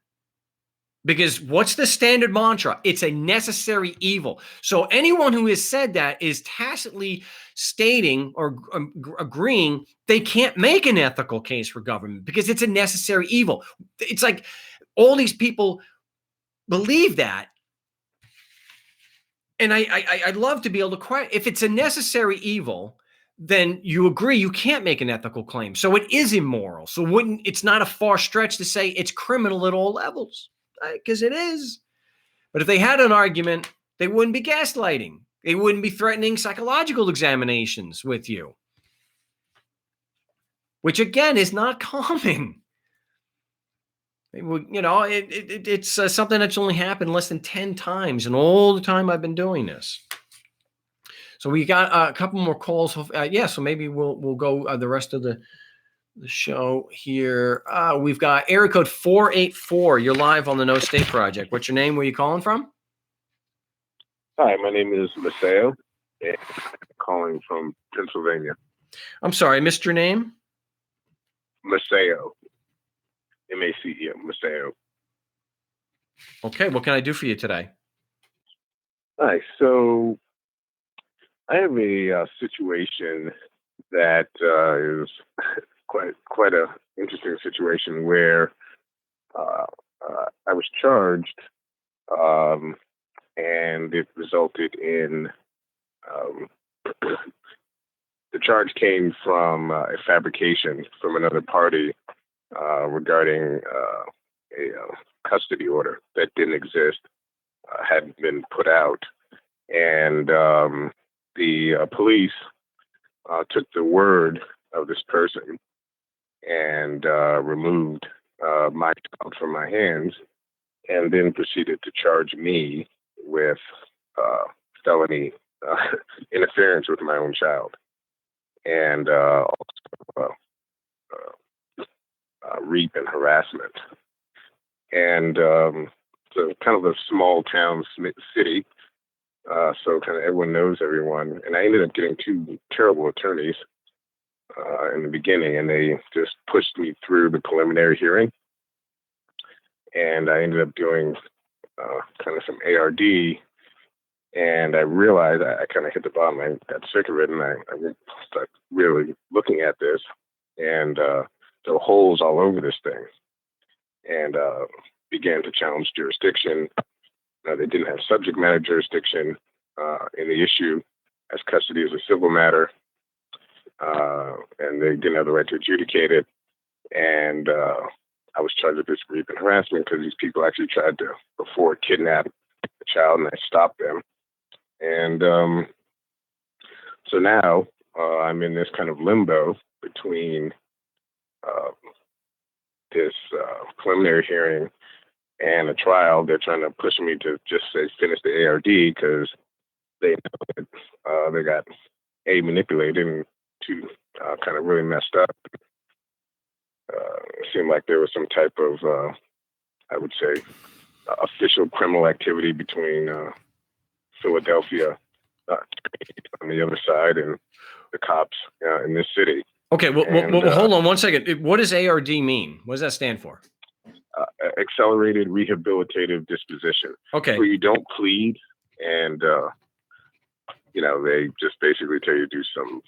Because what's the standard mantra? It's a necessary evil. So anyone who has said that is tacitly stating or agreeing they can't make an ethical case for government because it's a necessary evil. It's like all these people believe that. And I'd love to be able to question, if it's a necessary evil, then you agree you can't make an ethical claim. So it is immoral. So it's not a far stretch to say it's criminal at all levels. Because it is. But if they had an argument, they wouldn't be gaslighting. They wouldn't be threatening psychological examinations with you. which again is not common. It's something that's only happened less than 10 times in all the time I've been doing this. So we got a couple more calls. So maybe we'll go the rest of the show here. We've got area code 484. You're live on the No State Project. What's your name? Where are you calling from? Hi, my name is Maceo, and I'm calling from Pennsylvania. I'm sorry, I missed your name. Maceo. M-A-C-E-O, Maceo. Okay, what can I do for you today? Hi, so I have a situation that is quite a interesting situation where I was charged, and it resulted in the charge came from a fabrication from another party regarding a custody order that didn't exist, hadn't been put out. And the police took the word of this person and removed my child from my hands, and then proceeded to charge me with felony interference with my own child, and also rape and harassment. And so kind of a small town city, so kind of everyone knows everyone. And I ended up getting two terrible attorneys in the beginning, and they just pushed me through the preliminary hearing. And I ended up doing kind of some ARD, and I realized I kind of hit the bottom. I got sick of it, and I started really looking at this, and there were holes all over this thing, and began to challenge jurisdiction. They didn't have subject matter jurisdiction in the issue, as custody is a civil matter, and they didn't have the right to adjudicate it. And I was charged with this rape and harassment because these people actually tried to, before, kidnap the child, and I stopped them. And so now I'm in this kind of limbo between this preliminary hearing and a trial. They're trying to push me to just say finish the ARD because they know that they got manipulated, and two kind of really messed up. It seemed like there was some type of, I would say, official criminal activity between Philadelphia on the other side and the cops in this city. Okay, well, hold on one second. What does ARD mean? What does that stand for? Accelerated Rehabilitative Disposition. Okay. Where you don't plead, and they just basically tell you to do some,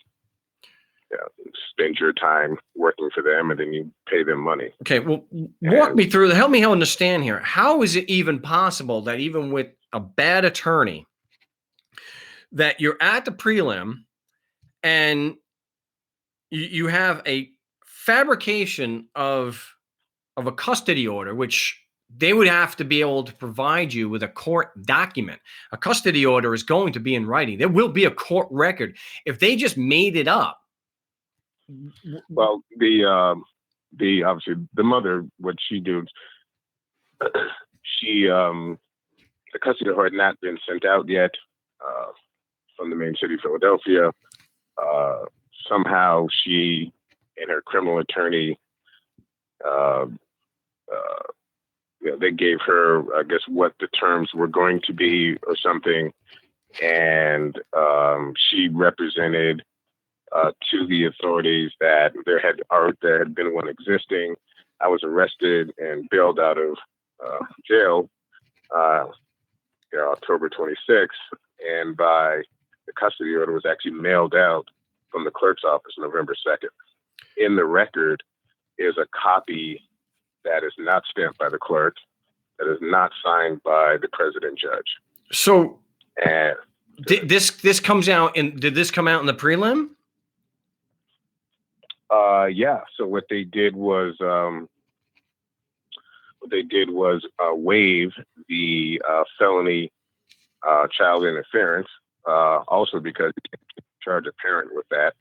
spend your time working for them, and then you pay them money. Okay, well, walk me through. Help me understand here. How is it even possible that even with a bad attorney, that you're at the prelim and you have a fabrication of a custody order, which they would have to be able to provide you with a court document. A custody order is going to be in writing. There will be a court record. If they just made it up. Well, the obviously the mother, what she did, she the custody order had not been sent out yet from the main city, Philadelphia. Somehow she and her criminal attorney, they gave her, I guess, what the terms were going to be or something. And she represented to the authorities that there had been one existing. I was arrested and bailed out of jail October 26th. And by the custody order was actually mailed out from the clerk's office November 2nd. In the record is a copy that is not stamped by the clerk, that is not signed by the president judge. So, and did this come out in the prelim? Yeah. So what they did was waive the felony child interference. Also because you can't charge a parent with that.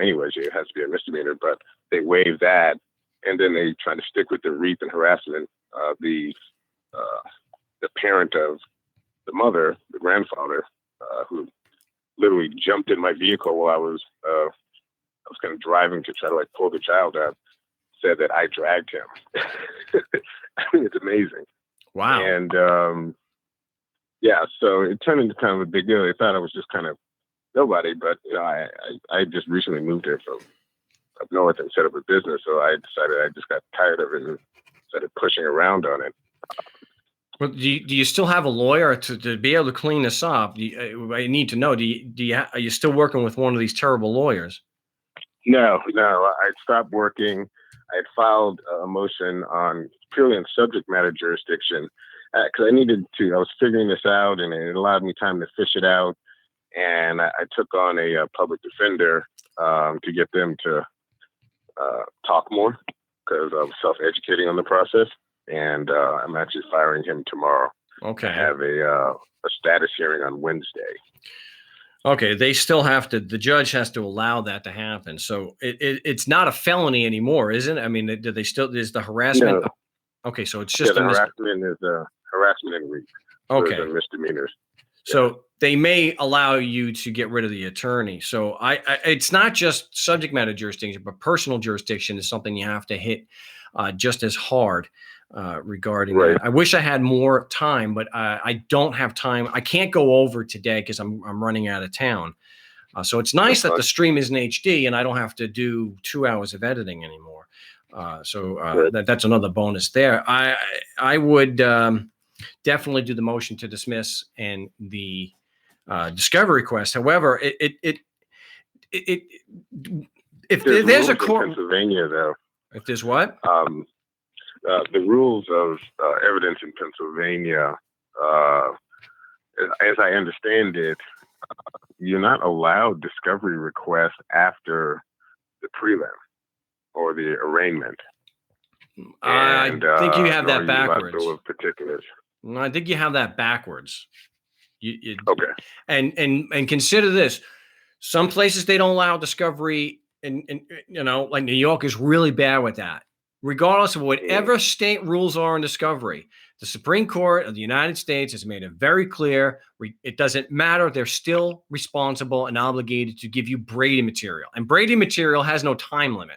anyways, it has to be a misdemeanor, but they waived that. And then they try to stick with the rape and harassment. The parent of the mother, the grandfather, who literally jumped in my vehicle while I was kind of driving to try to like pull the child out, said that I dragged him. I mean, it's amazing. Wow. And yeah, so it turned into kind of a big deal. They thought I was just kind of nobody, but you know, I just recently moved here from up north and set up a business, so I decided I just got tired of it and started pushing around on it. Well, do you still have a lawyer to be able to clean this up? I need to know. Are you still working with one of these terrible lawyers? No. I stopped working. I had filed a motion purely on subject matter jurisdiction because I needed to. I was figuring this out, and it allowed me time to fish it out. And I took on a public defender to get them to talk more because I was self-educating on the process. And I'm actually firing him tomorrow. Okay. I have a status hearing on Wednesday. Okay, they still have to. The judge has to allow that to happen. So it's not a felony anymore, isn't it? I mean, do they still? Is the harassment? No. Okay, so it's just the harassment is harassment and rape. Okay. Those are misdemeanors. So they may allow you to get rid of the attorney. So it's not just subject matter jurisdiction, but personal jurisdiction is something you have to hit just as hard. Regarding that. I wish I had more time, but I don't have time. I can't go over today because I'm running out of town. So it's nice that the stream is in HD and I don't have to do 2 hours of editing anymore. That's another bonus there. I would definitely do the motion to dismiss and the discovery request. However, if there's a court in Pennsylvania, though, if there's what? The rules of evidence in Pennsylvania, as I understand it, you're not allowed discovery requests after the prelim or the arraignment. I think you have that backwards. Bill of particulars. I think you have that backwards. Okay. And consider this: some places they don't allow discovery, and like New York is really bad with that. Regardless of whatever state rules are on discovery, the Supreme Court of the United States has made it very clear. It doesn't matter. They're still responsible and obligated to give you Brady material. And Brady material has no time limit.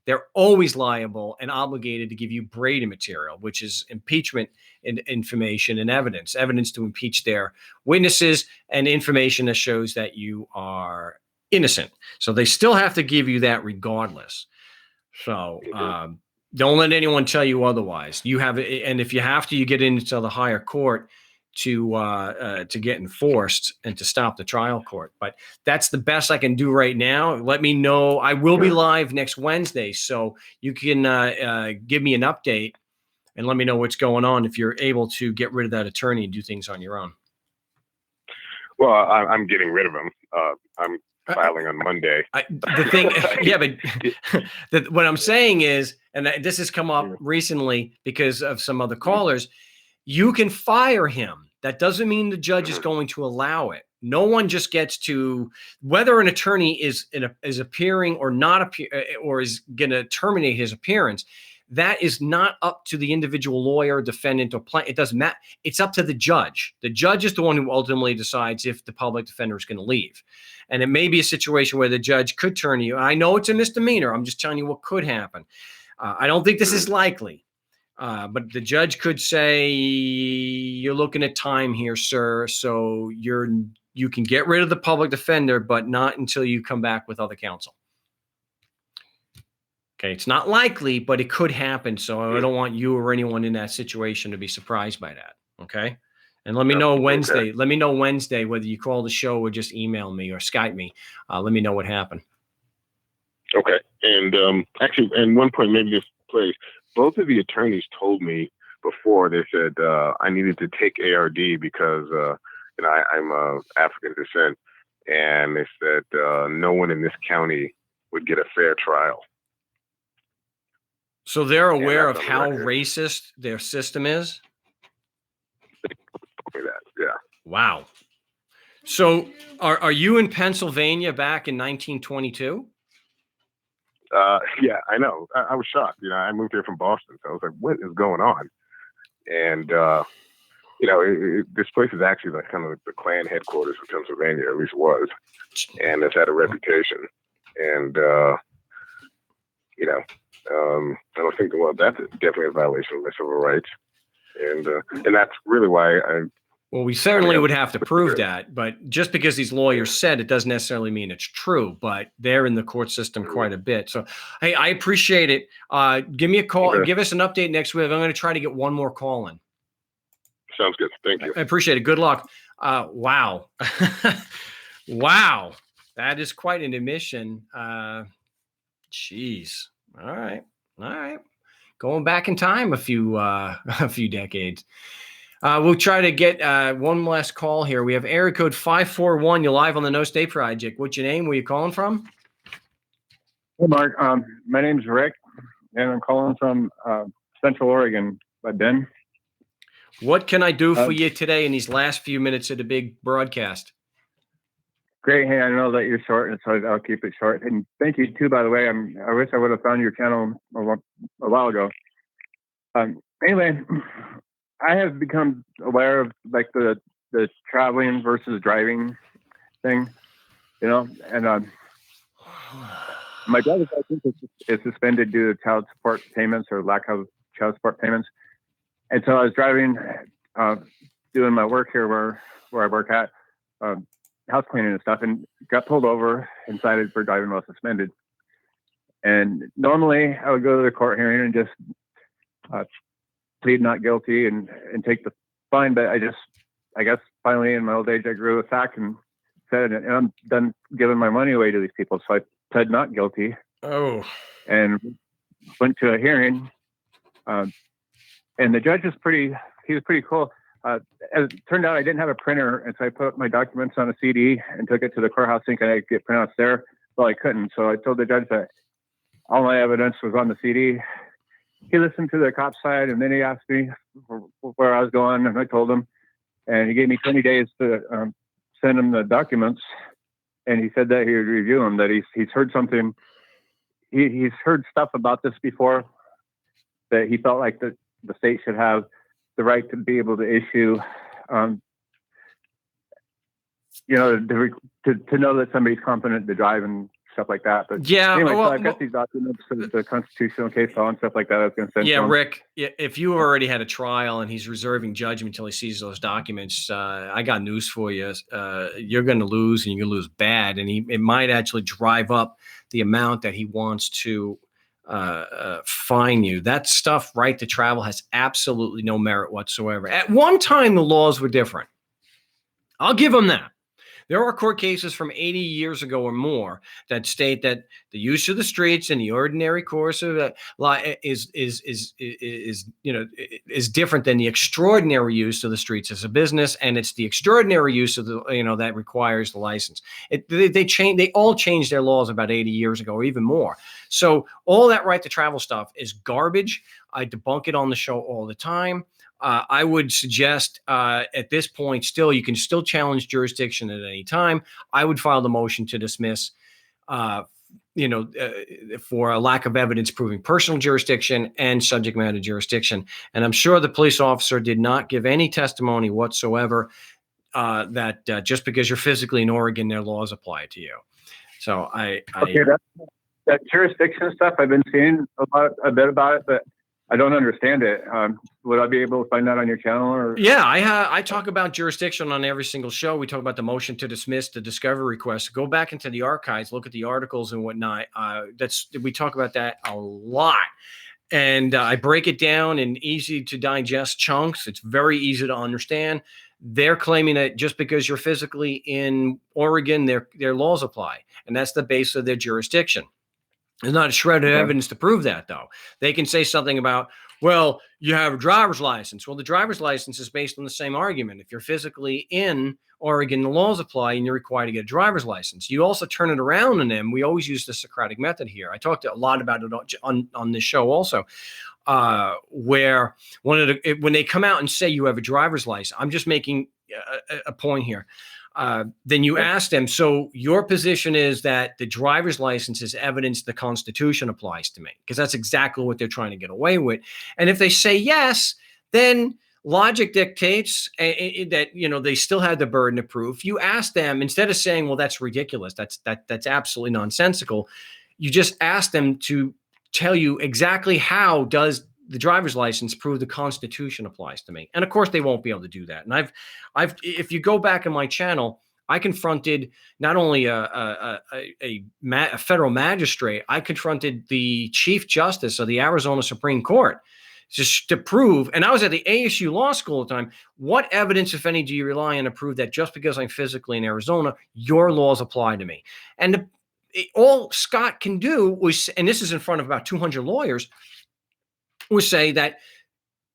They're always liable and obligated to give you Brady material, which is impeachment information and evidence to impeach their witnesses and information that shows that you are innocent. So they still have to give you that regardless. So, don't let anyone tell you otherwise. You have, and if you have to, you get into the higher court to get enforced and to stop the trial court. But that's the best I can do right now. Let me know. I will be live next Wednesday, so you can give me an update and let me know what's going on if you're able to get rid of that attorney and do things on your own. Well, I'm getting rid of him. I'm filing on Monday. But what I'm saying is, and this has come up recently because of some other callers, you can fire him. That doesn't mean the judge is going to allow it. No one just gets to, whether an attorney is appearing or not or is going to terminate his appearance. That is not up to the individual lawyer, defendant, or plaintiff. It doesn't matter. It's up to the judge. The judge is the one who ultimately decides if the public defender is going to leave. And it may be a situation where the judge could turn you. I know it's a misdemeanor. I'm just telling you what could happen. I don't think this is likely. But the judge could say, you're looking at time here, sir. So you can get rid of the public defender, but not until you come back with other counsel. Okay, it's not likely, but it could happen. So I don't want you or anyone in that situation to be surprised by that. Okay. And let me know Wednesday. Okay. Let me know Wednesday whether you call the show or just email me or Skype me. Let me know what happened. Okay. And actually, and one point, maybe this plays. Both of the attorneys told me before, they said I needed to take ARD because I'm of African descent, and they said no one in this county would get a fair trial. So they're aware of how racist their system is? Yeah. Wow. So are you in Pennsylvania back in 1922? Yeah, I know. I was shocked. I moved here from Boston, so I was like, "What is going on?" And this place is actually like kind of the Klan headquarters of Pennsylvania, at least was, and it's had a reputation. And I don't think that's definitely a violation of my civil rights, and that's really why Well, we certainly would have to prove that, but just because these lawyers said it doesn't necessarily mean it's true, but they're in the court system quite a bit. So, hey, I appreciate it. Give me a call and give us an update next week. I'm going to try to get one more call in. Sounds good. Thank you. I appreciate it. Good luck. Wow. Wow. That is quite an admission. Jeez. All right. Going back in time a few decades. We'll try to get one last call here. We have area code 541. You're live on the No State Project. What's your name? Where you calling from? Hey, Mark. My name's Rick, and I'm calling from Central Oregon. By Ben. What can I do for you today in these last few minutes of the big broadcast? Great. Hey, I know that you're short, and so I'll keep it short. And thank you, too, by the way. I wish I would have found your channel a while ago. Anyway, I have become aware of like the traveling versus driving thing, and my driver's license is suspended due to child support payments or lack of child support payments. And so I was driving, doing my work here where I work at, house cleaning and stuff, and got pulled over and cited for driving while suspended. And normally I would go to the court hearing and just plead not guilty and take the fine. But I guess finally in my old age, I grew a sack and said, and I'm done giving my money away to these people. So I pled not guilty. Oh. And went to a hearing. And the judge was pretty cool. As it turned out, I didn't have a printer, and so I put my documents on a CD and took it to the courthouse thinking I'd get printouts there. Well, I couldn't, so I told the judge that all my evidence was on the CD. He listened to the cop side, and then he asked me where I was going, and I told him. And he gave me 20 days to send him the documents, and he said that he would review them, that he's heard something. He's heard stuff about this before, that he felt like the state should have the right to be able to issue, to know that somebody's competent to drive and stuff like that. But yeah, anyway, so I've got these documents, the constitutional case law and stuff like that. I was going to send. Yeah, Rick, if you already had a trial and he's reserving judgment until he sees those documents, I got news for you. You're going to lose, and you're going to lose bad, and it might actually drive up the amount that he wants to fine you. That stuff, right to travel, has absolutely no merit whatsoever. At one time, the laws were different. I'll give them that. There are court cases from 80 years ago or more that state that the use of the streets in the ordinary course of is different than the extraordinary use of the streets as a business, and it's the extraordinary use of the that requires the license. They all changed their laws about 80 years ago or even more. So all that right to travel stuff is garbage. I debunk it on the show all the time. I would suggest at this point, you can still challenge jurisdiction at any time. I would file the motion to dismiss, for a lack of evidence proving personal jurisdiction and subject matter jurisdiction. And I'm sure the police officer did not give any testimony whatsoever that just because you're physically in Oregon, their laws apply to you. So that jurisdiction stuff, I've been seeing a bit about it, but I don't understand it. Would I be able to find that on your channel? Or? Yeah, I talk about jurisdiction on every single show. We talk about the motion to dismiss, the discovery request. Go back into the archives, look at the articles and whatnot. We talk about that a lot. And I break it down in easy to digest chunks. It's very easy to understand. They're claiming that just because you're physically in Oregon, their laws apply. And that's the base of their jurisdiction. There's not a shred of evidence to prove that, though. They can say something about, well, you have a driver's license. Well, the driver's license is based on the same argument. If you're physically in Oregon, the laws apply and you're required to get a driver's license. You also turn it around on them. We always use the Socratic method here. I talked a lot about it on this show also, where when they come out and say you have a driver's license, I'm just making a point here. then you ask them, so your position is that the driver's license is evidence the Constitution applies to me, because that's exactly what they're trying to get away with. And if they say yes, then logic dictates that, you know, they still have the burden of proof. You ask them, instead of saying, well, that's ridiculous, that's absolutely nonsensical, you just ask them to tell you exactly how does the driver's license prove the Constitution applies to me. And of course they won't be able to do that. And if you go back in my channel, I confronted not only a federal magistrate, I confronted the Chief Justice of the Arizona Supreme Court just to prove, and I was at the ASU Law School at the time, what evidence, if any, do you rely on to prove that just because I'm physically in Arizona, your laws apply to me? And all Scott can do was, and this is in front of about 200 lawyers, was say that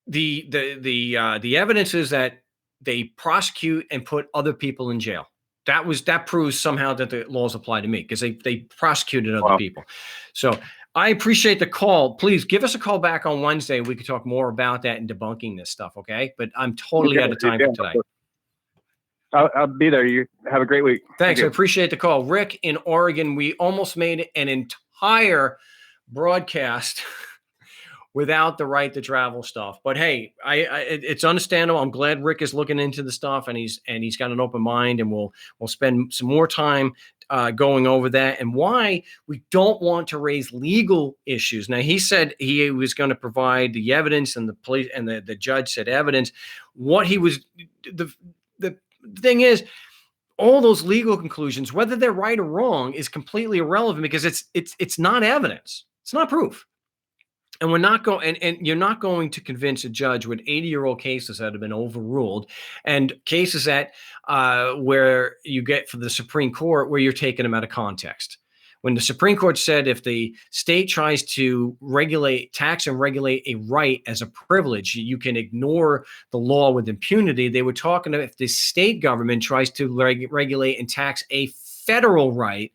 the evidence is that they prosecute and put other people in jail. That proves somehow that the laws apply to me, because they prosecuted other people. So I appreciate the call. Please give us a call back on Wednesday. We could talk more about that and debunking this stuff. Okay, but I'm totally out of time for today. I'll be there. You have a great week. Thanks. I appreciate the call. Rick in Oregon, we almost made an entire broadcast without the right to travel stuff. But hey, it's understandable. I'm glad Rick is looking into the stuff, and he's got an open mind, and we'll spend some more time going over that and why we don't want to raise legal issues. Now, he said he was going to provide the evidence, and the police and the judge said evidence. What he was the thing is, all those legal conclusions, whether they're right or wrong, is completely irrelevant, because it's not evidence. It's not proof. And we're not going, and you're not going to convince a judge with 80-year-old cases that have been overruled, and cases that where you get for the Supreme Court where you're taking them out of context. When the Supreme Court said if the state tries to tax and regulate a right as a privilege, you can ignore the law with impunity. They were talking about if the state government tries to regulate and tax a federal right,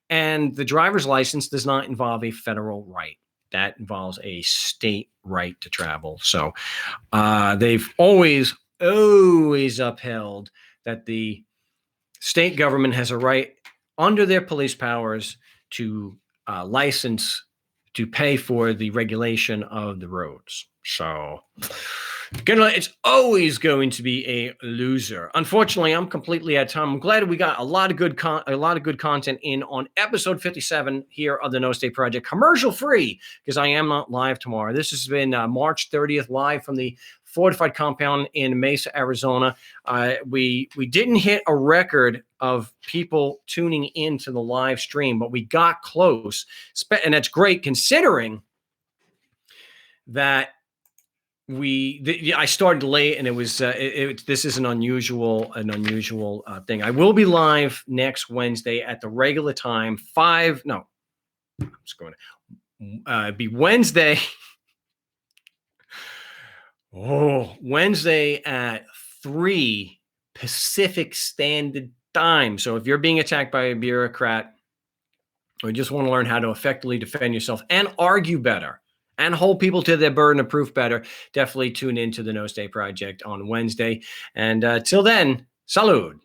and the driver's license does not involve a federal right. That involves a state right to travel. So they've always upheld that the state government has a right under their police powers to license, to pay for the regulation of the roads. So it's always going to be a loser. Unfortunately, I'm completely out of time. I'm glad we got a lot of good content in on episode 57 here of the No State Project, commercial free, because I am not live tomorrow. This has been March 30th, live from the fortified compound in Mesa, Arizona. We didn't hit a record of people tuning into the live stream, but we got close, and that's great considering that I started late, and it was this is an unusual thing. I will be live next Wednesday at the regular time, be Wednesday. Wednesday at 3 Pacific Standard Time. So if you're being attacked by a bureaucrat, or just want to learn how to effectively defend yourself and argue better and hold people to their burden of proof better, definitely tune into the No State Project on Wednesday. And till then, salud.